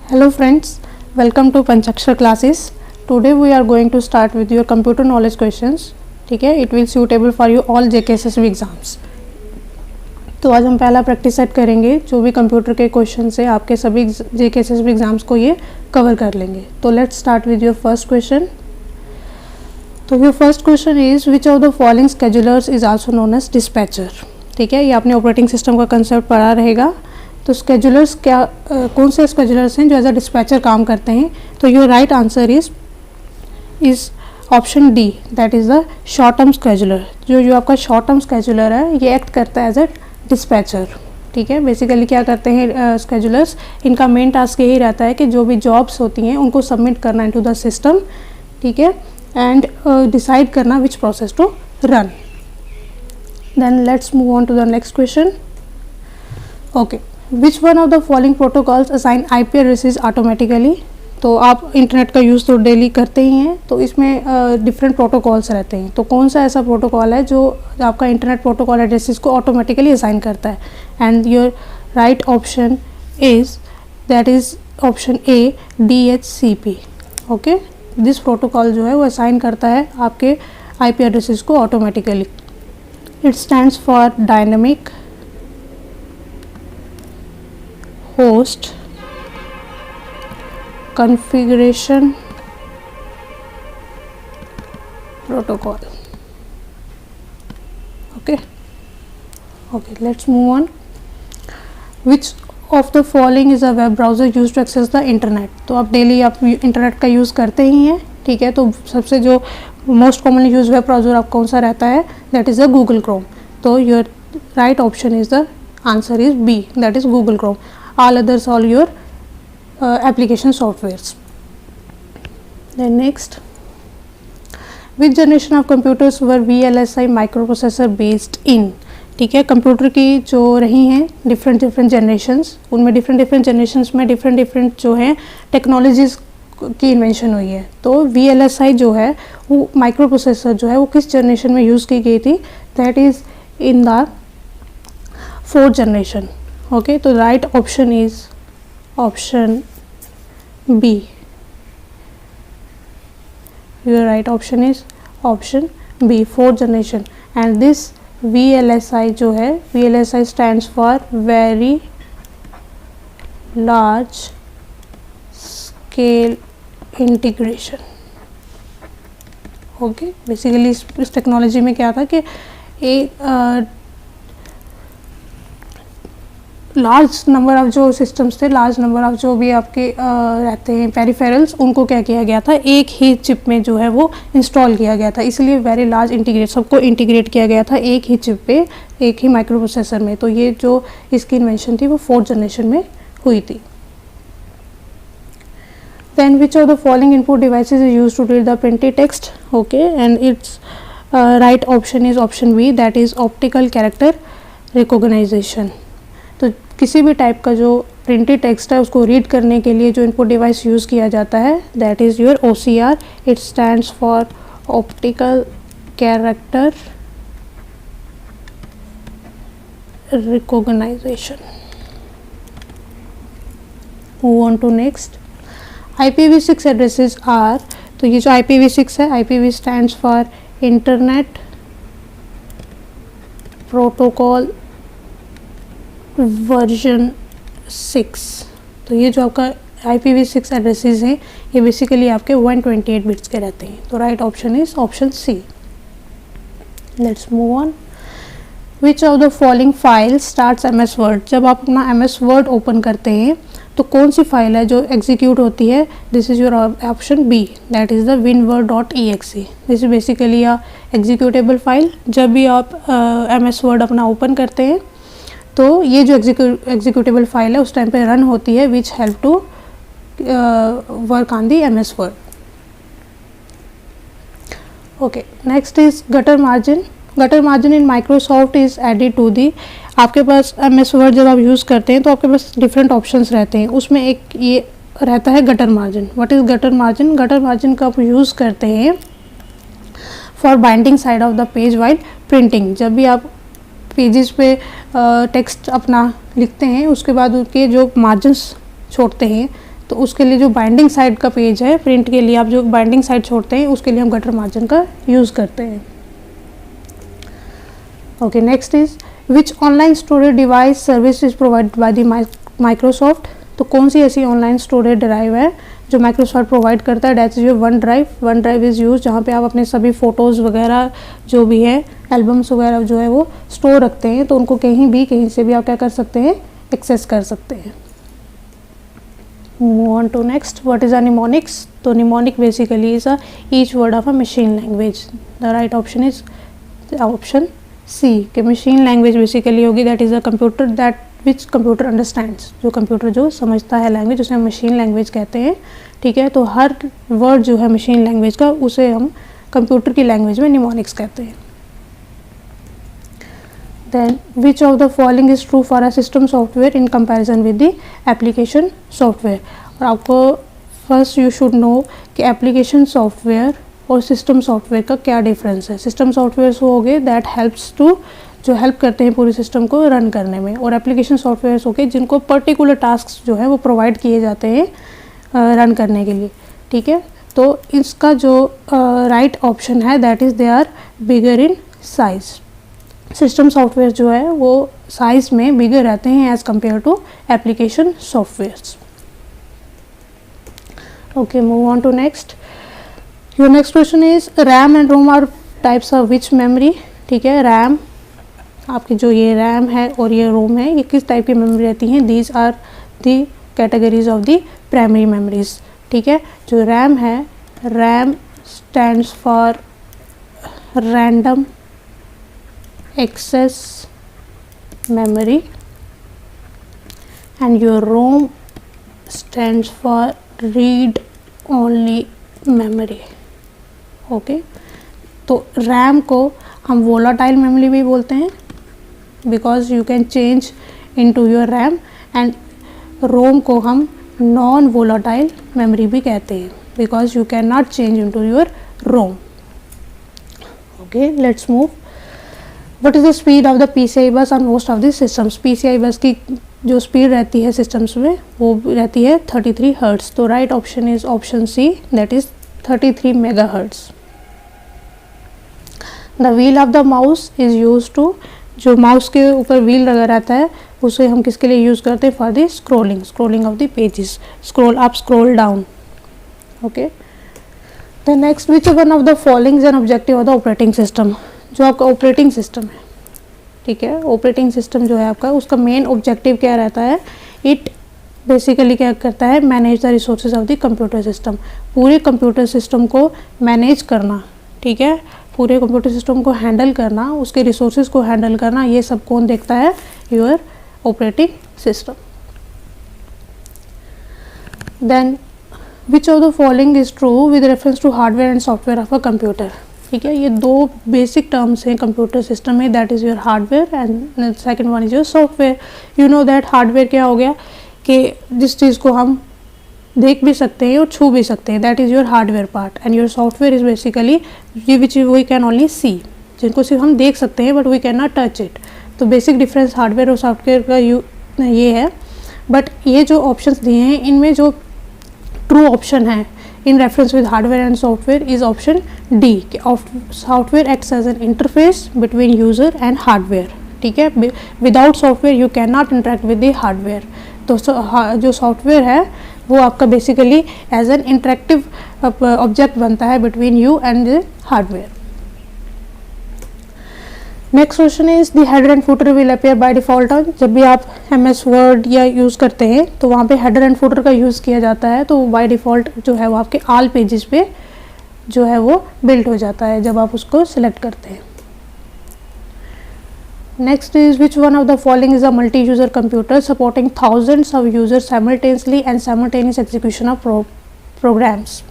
Hello friends, welcome to Panchakshar classes. Today we are going to start with your computer knowledge questions. ठीक है, it will suitable for you all JKSSB exams. तो आज हम पहला practice set करेंगे. जो भी कंप्यूटर के क्वेश्चन है आपके सभी JKSSB एग्जाम्स को ये कवर कर लेंगे. तो let's start with your first question. तो your first question is which of the following स्केड्यूलर्स is also known as dispatcher. ठीक है, ये आपने ऑपरेटिंग सिस्टम का कंसेप्ट पढ़ा रहेगा. तो स्केड्यूलर्स क्या कौन से स्केड्यूलर्स हैं जो एज अ डिस्पैचर काम करते हैं. तो your right answer is option D, that is the short term scheduler. जो आपका शॉर्ट टर्म स्केड्यूलर है ये एक्ट करता है एज अ डिस्पैचर. ठीक है, बेसिकली क्या करते हैं स्केड्यूलर्स, इनका मेन टास्क यही रहता है कि जो भी जॉब्स होती हैं उनको सबमिट करना इनटू द सिस्टम. ठीक है, एंड डिसाइड करना which process to run. Then let's move on to the next question. Okay, which one of the following protocols assign IP addresses automatically. तो आप इंटरनेट का यूज़ तो daily करते ही हैं, तो इसमें डिफरेंट प्रोटोकॉल्स रहते हैं. तो कौन सा ऐसा प्रोटोकॉल है जो आपका इंटरनेट प्रोटोकॉल एड्रेसेस को ऑटोमेटिकली असाइन करता है. And your right option is that is option A, DHCP. Okay, this protocol जो है वो असाइन करता है आपके IP एड्रेसेस को automatically. It stands for dynamic host configuration protocol. Okay, let's move on. Which of the following is a web browser used to access the internet. तो आप daily आप इंटरनेट का यूज़ करते ही हैं. ठीक है, तो सबसे जो most commonly use web browser आप कौन सा रहता है, that is the Google Chrome. तो your right option is the answer is B, that is Google Chrome. All others all your application softwares. Then next, which generation of computers were VLSI microprocessor based in. ठीक है, computer की जो रही हैं different generations, उनमें different generations में different जो हैं टेक्नोलॉजीज़ की इन्वेंशन हुई है. तो VLSI जो है वो माइक्रो प्रोसेसर जो है वो किस जनरेशन में यूज़ की गई थी, that is in the 4th generation. Okay, तो right option is option B. Your right option is option B, 4th generation. And this VLSI जो है, VLSI stands for very large scale integration. Okay, basically इस technology में क्या था कि एक large number of जो सिस्टम्स थे, लार्ज नंबर ऑफ जो भी आपके रहते हैं पेरिफेरल्स, उनको क्या किया गया था, एक ही चिप में जो है वो इंस्टॉल किया गया था. इसलिए वेरी लार्ज इंटीग्रेट, सबको इंटीग्रेट किया गया था एक ही चिप पे, एक ही माइक्रो प्रोसेसर में. तो ये जो इसकी इन्वेंशन थी वो 4th जनरेशन में हुई थी. Then which of the following input devices is used to read the printed text. Okay, and it's right option is option B, that is optical character recognization. तो किसी भी टाइप का जो प्रिंटेड टेक्स्ट है उसको रीड करने के लिए जो इनपुट डिवाइस यूज़ किया जाता है, that is your OCR. It stands for optical character recognization. Move on to next. IPv6 addresses are. तो ये जो IPv6 है, IPv stands for internet protocol version 6. तो ये जो आपका IPv6 एड्रेसेस हैं ये बेसिकली आपके 128 बिट्स के रहते हैं. तो right option is option C. Let's move on. Which of the following file starts MS Word. जब आप अपना MS वर्ड ओपन करते हैं तो कौन सी फाइल है जो एग्जीक्यूट होती है, this is your option B, that is the winword.exe. This is basically a executable file. जब भी आप MS वर्ड अपना ओपन करते हैं तो ये जो एग्जीक्यूटेबल फाइल है उस टाइम पे रन होती है, which help to work on the MS Word. Okay, next is gutter margin. Gutter margin in Microsoft is added to the. आपके पास MS वर्ड जब आप यूज़ करते हैं तो आपके पास डिफरेंट ऑप्शंस रहते हैं, उसमें एक ये रहता है gutter margin. What is gutter margin. Gutter margin का आप यूज़ करते हैं for binding side of the page while printing. जब भी आप पेजेस पे टेक्स्ट अपना लिखते हैं उसके बाद उनके जो मार्जिन्स छोड़ते हैं तो उसके लिए जो बाइंडिंग साइड का पेज है प्रिंट के लिए, आप जो बाइंडिंग साइड छोड़ते हैं उसके लिए हम गटर मार्जिन का यूज़ करते हैं। Okay, next is which online storage device service is provided by the Microsoft. तो कौन सी ऐसी ऑनलाइन स्टोरेज ड्राइव है जो माइक्रोसॉफ्ट प्रोवाइड करता है, that is your one drive. One drive is use जहाँ पे आप अपने सभी फ़ोटोज़ वगैरह जो भी है, एल्बम्स वगैरह जो है वो स्टोर रखते हैं, तो उनको कहीं से भी आप क्या कर सकते हैं, एक्सेस कर सकते हैं। Move on to next, what is a mnemonics. तो mnemonic basically is a each word of a machine language. The right option is option सी कि मशीन लैंग्वेज बेसिकली होगी that is a computer that which computer understands. जो computer जो समझता है language उसे हम machine language कहते हैं। ठीक है, तो हर वर्ड जो है मशीन लैंग्वेज का उसे हम कंप्यूटर की लैंग्वेज में निमोनिक्स कहते हैं। Then which of the following is true for a system software in comparison with the application software. और आपको फर्स्ट यू शुड नो कि एप्लीकेशन सॉफ्टवेयर और सिस्टम सॉफ्टवेयर का क्या डिफरेंस है। सिस्टम सॉफ्टवेयर हो गए दैट हेल्प्स टू, जो हेल्प करते हैं पूरी सिस्टम को रन करने में, और एप्लीकेशन सॉफ्टवेयर हो गए जिनको पर्टिकुलर टास्क जो है वो प्रोवाइड किए जाते हैं रन करने के लिए। ठीक है, तो इसका जो राइट ऑप्शन है that is they are bigger in size. System software जो है वो साइज में बिगर रहते हैं as compare to application softwares. Okay, move on to next. Your next question is RAM and ROM are types of which memory. ठीक है, RAM आपकी जो ये रैम है और ये रोम है, ये किस टाइप की मेमोरी रहती हैं। These are the categories of the primary memories. ठीक है, जो रैम है, RAM stands for random access memory and your Rome stands for read only memory. Okay, तो रैम को हम वोलाटाइल मेमोरी भी बोलते हैं because you can change into your RAM, and रोम को हम नॉन वोलाटाइल मेमोरी भी कहते हैं because you can not change into your Rome. Okay, let's move. What is the speed of the PCI बस on most of the systems. PCI बस की जो speed रहती है सिस्टम्स में वो रहती है 33 हर्ट्स। तो right option is option C that is 33 megahertz. The wheel of the mouse is use to, जो माउस के ऊपर व्हील लगा रहता है उसे हम किसके लिए यूज़ करते हैं, for the scrolling of the pages, scroll up scroll down. Okay, the next which one of the following is an objective of the operating system. जो आपका ऑपरेटिंग सिस्टम है, ठीक है, ऑपरेटिंग सिस्टम जो है आपका, उसका मेन ऑब्जेक्टिव क्या रहता है, इट बेसिकली क्या करता है, manage the resources of the computer system. पूरे कंप्यूटर सिस्टम को मैनेज करना, ठीक है, पूरे कंप्यूटर सिस्टम को हैंडल करना, उसके रिसोर्सेज को हैंडल करना, ये सब कौन देखता है, your operating system. Then which of the following is true with reference to hardware and software of a computer. ठीक है, ये दो बेसिक टर्म्स हैं कंप्यूटर सिस्टम में, that is your hardware and second one is your software. You know that hardware क्या हो गया कि जिस चीज़ को हम देख भी सकते हैं और छू भी सकते हैं, that is your hardware part, and your software is basically which we can only सी, जिनको सिर्फ हम देख सकते हैं but we can not touch it. तो बेसिक डिफरेंस हार्डवेयर और सॉफ्टवेयर का ये है। बट ये जो ऑप्शंस दिए हैं इनमें जो ट्रू ऑप्शन है in reference with hardware and software is option D, software acts as an interface between user and hardware. ठीक है, without software you can not interact with the hardware. तो जो सॉफ्टवेयर है वो आपका basically as an interactive object बनता है between you and the hardware. Next question is the header and footer will appear by default on. जब भी आप MS वर्ड या यूज़ करते हैं तो वहाँ पे हेडर एंड फुटर का यूज़ किया जाता है, तो बाय डिफ़ॉल्ट जो है वो आपके ऑल पेजेस पे जो है वो बिल्ड हो जाता है जब आप उसको सिलेक्ट करते हैं। Next is which one of the following is a multi user computer supporting thousands of users simultaneously and simultaneous execution of programs.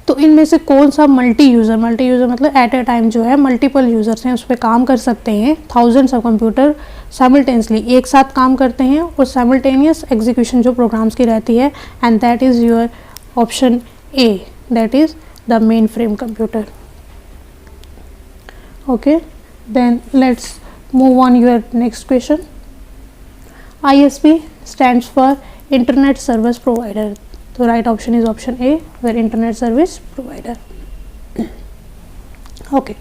तो इनमें से कौन सा मल्टी यूज़र मतलब एट ए टाइम जो है मल्टीपल यूज़र्स हैं उस पर काम कर सकते हैं, थाउजेंड्स ऑफ कंप्यूटर साइमल्टेनियसली एक साथ काम करते हैं, और साइमल्टेनियस एग्जीक्यूशन जो प्रोग्राम्स की रहती है, and that is your option A, that is the main frame computer. Okay, then let's move on your next question. ISP stands for internet service provider. तो right option is option A, where internet service provider. Okay,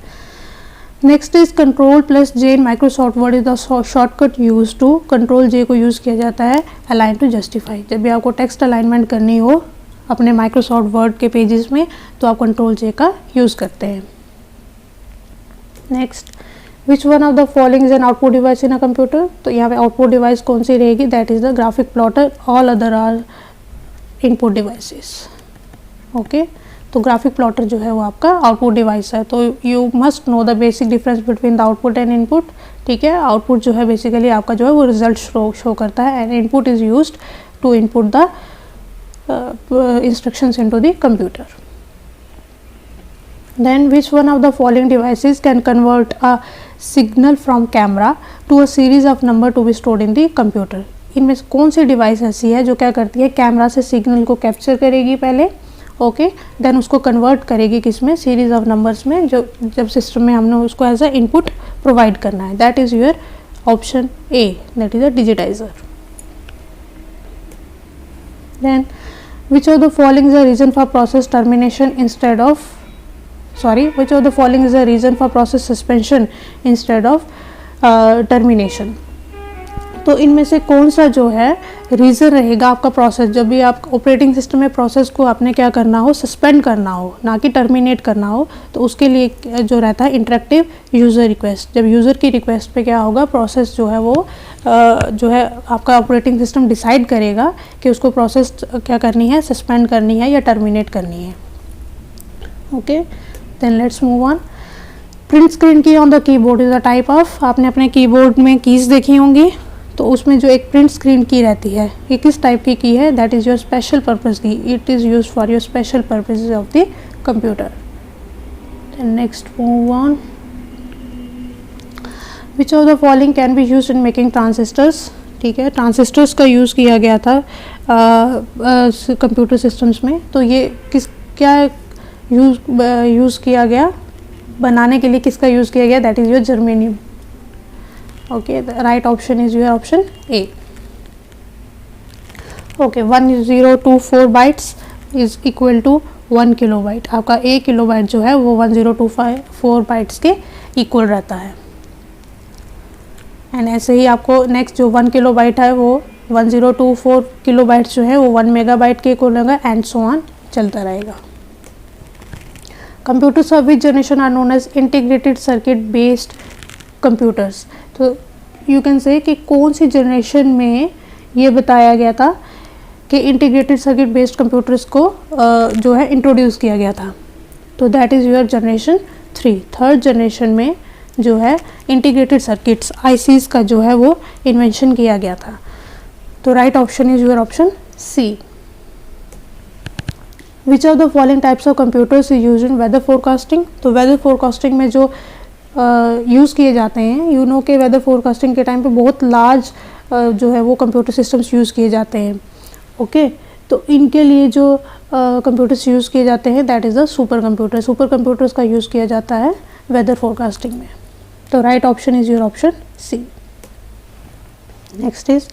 next is control plus J in Microsoft word is the shortcut use to, control जे को use किया जाता है align to justify. जब भी आपको text alignment करनी हो अपने माइक्रोसॉफ्ट वर्ड के पेजेस में तो आप कंट्रोल जे का यूज़ करते हैं। Next, which one of the following is an output device in a computer. तो यहाँ पे आउटपुट डिवाइस कौन सी रहेगी, that is the graphic plotter, all other are input devices. Okay, तो ग्राफिक प्लॉटर जो है वो आपका आउटपुट डिवाइस है। तो you must know the basic difference between the output and input. ठीक है, आउटपुट जो है बेसिकली आपका जो है वो रिजल्ट शो करता है, and input is used to input the instructions into the computer. Then which one of the following devices can convert a signal from camera to a series of number to be stored in the computer? इनमें से कौन सी device ऐसी है जो क्या करती है, camera से सिग्नल को कैप्चर करेगी पहले, ओके, देन उसको कन्वर्ट करेगी किसमें, सीरीज ऑफ नंबर्स में, जो जब सिस्टम में हमने उसको एज अ इनपुट प्रोवाइड करना है। That is your option A, that is a digitiser. Then which of the following is a reason for process termination instead of, which of the following is a reason for process suspension instead of termination? तो इनमें से कौन सा जो है reason रहेगा आपका process, जब भी आप ऑपरेटिंग सिस्टम में प्रोसेस को आपने क्या करना हो, सस्पेंड करना हो, ना कि टर्मिनेट करना हो, तो उसके लिए जो रहता है इंटरेक्टिव यूज़र रिक्वेस्ट। जब यूज़र की रिक्वेस्ट पे क्या होगा, प्रोसेस जो है वो जो है आपका ऑपरेटिंग सिस्टम डिसाइड करेगा कि उसको प्रोसेस क्या करनी है, सस्पेंड करनी है या टर्मिनेट करनी है। Okay, then let's move on. Print screen की on the keyboard is a type of, आपने अपने कीबोर्ड में कीज़ देखी होंगी, तो उसमें जो एक प्रिंट स्क्रीन की रहती है ये किस टाइप की है, that is your special purpose की, it is use for your special purposes of the computer. Next move on. Which of the following can be use in making transistors. ठीक है, ट्रांजिस्टर्स का यूज़ किया गया था computer systems में, तो ये क्या यूज़ किया गया, बनाने के लिए किसका यूज़ किया गया, that is your germanium. Okay, the right option is your option A. Okay, 1024 bytes is equal to 1 kilobyte. आपका 1 किलोबाइट जो है वो 1024 बाइट्स के इक्वल रहता है। एंड ऐसे ही आपको नेक्स्ट जो 1 किलोबाइट है वो 1024 किलोबाइट्स जो है वो 1 मेगाबाइट के इक्वल होगा, एंड सो ऑन चलता रहेगा। Computers of which generation are known as integrated circuit based computers. तो यू कैन से कि कौन सी जनरेशन में ये बताया गया था कि इंटीग्रेटेड सर्किट बेस्ड कंप्यूटर्स को जो है इंट्रोड्यूस किया गया था, तो that is your generation 3, third generation में जो है इंटीग्रेटेड सर्किट्स आईसीज का जो है वो इन्वेंशन किया गया था। तो right option is your option C. Which of the following types of computers is use in weather forecasting. तो वेदर फोरकास्टिंग में जो यूज़ किए जाते हैं, यू नो के वेदर फोरकास्टिंग के टाइम पे बहुत लार्ज जो है वो कंप्यूटर सिस्टम्स यूज़ किए जाते हैं। ओके, तो इनके लिए जो कंप्यूटर्स यूज़ किए जाते हैं that is the super computer. Super computers का यूज़ किया जाता है वेदर फोरकास्टिंग में। तो right option is your option C. Next is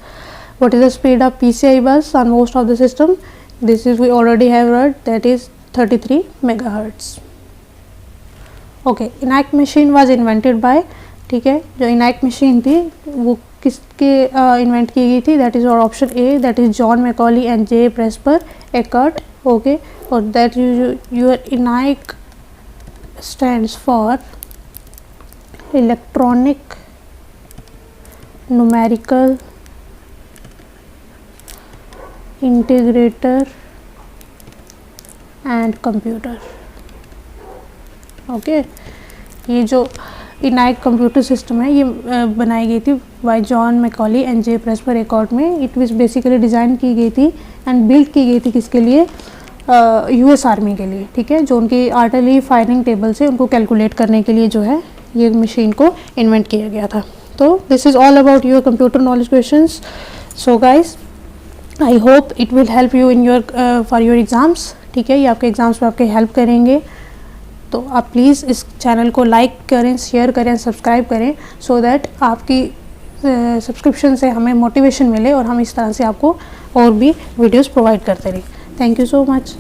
what is the speed of PCI bus on most of the system? This is we already have heard, that is 33 megahertz. Okay, ENIAC machine was invented by, ठीक है, जो ENIAC machine थी वो किसके invent की गई थी, that is और option A, that is John मैकॉली and J प्रेस्पर Eckert. Okay, और that your ENIAC stands for electronic numerical integrator and computer. Okay, ये जो इनैक कंप्यूटर सिस्टम है ये बनाई गई थी bye John मैकॉली and J प्रेस्पर accord में। इट वाज बेसिकली डिज़ाइन की गई थी एंड बिल्ड की गई थी किसके लिए, US आर्मी के लिए। ठीक है, जो उनकी आर्टिलरी फायरिंग टेबल से उनको कैलकुलेट करने के लिए जो है ये मशीन को इन्वेंट किया गया था। तो this is all about your computer knowledge questions. So guys, I hope it will help you in your for your exams. ठीक है, ये आपके एग्ज़ाम्स में आपके हेल्प करेंगे। तो आप प्लीज़ इस चैनल को लाइक करें, शेयर करें, सब्सक्राइब करें, सो दैट आपकी सब्सक्रिप्शन से हमें मोटिवेशन मिले और हम इस तरह से आपको और भी वीडियोस प्रोवाइड करते रहें। Thank you so much.